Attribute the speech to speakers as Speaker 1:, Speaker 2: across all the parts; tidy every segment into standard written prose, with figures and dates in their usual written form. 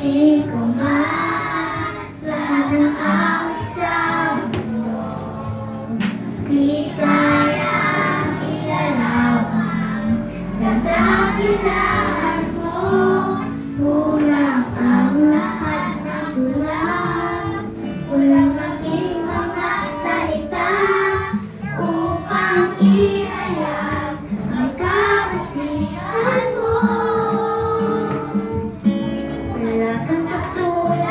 Speaker 1: Ulitin ko man lahat ng awit sa mundo. Di kayang ilalawang kadakilaan mo. Kulang ang lahat ng kulang. Walang maging mga salita upang ihayag ang kabutihan mo. Wala kang katulad,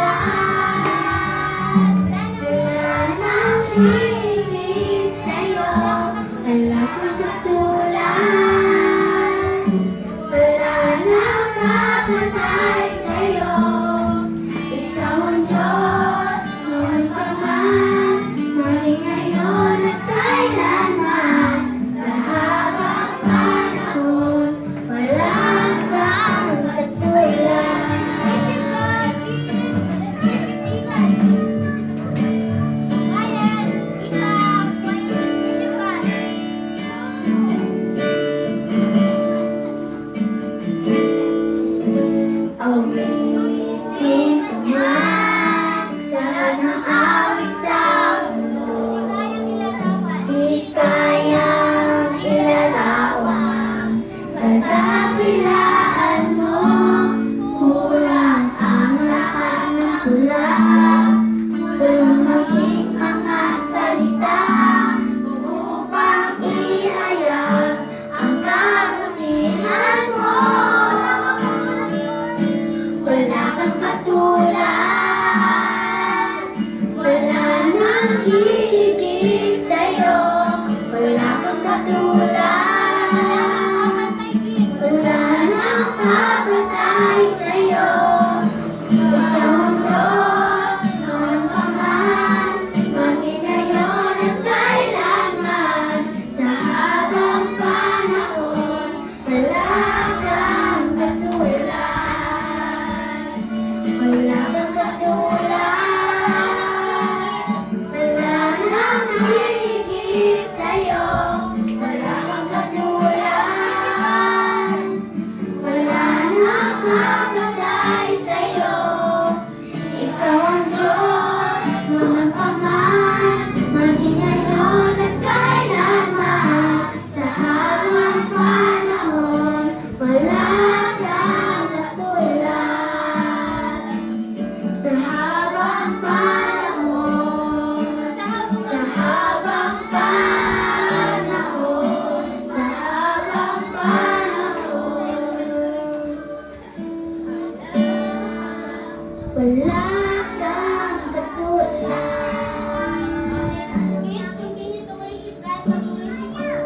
Speaker 1: wala nang hihigit sa'yo. Wala kang katulad, wala nang kapatay sa'yo. Ikaw ang Diyos, noon pa man, maging ngayon at kailanman. Sa habang panahon, wala kang katulad. Awitin ko man lahat ng awit sa mundo. Di kayang ilalawang kadakilaan mo. Kulang ang lahat ng kulang. Walang maging mga salita upang ihayag ang kabutihan mo. Wala kang katulad, wala nang hihigit sa'yo. Wala kang katulad, wala nang papatay sa'yo. Ikaw ang Diyos, noon pa man, maging ngayon at kailanman. Sa habang panahon, wala kang katulad. Wala kang katulad, wala nang hihigit sa'yo. Wala kang katulad, wala nang kapatay sa'yo. Ikaw ang Diyos, noon pa man, maging ngayon at kailanman. Sa habang panahon, wala kang katulad. Sa habang panahon, sa habang panahon, sa habang panahon, wala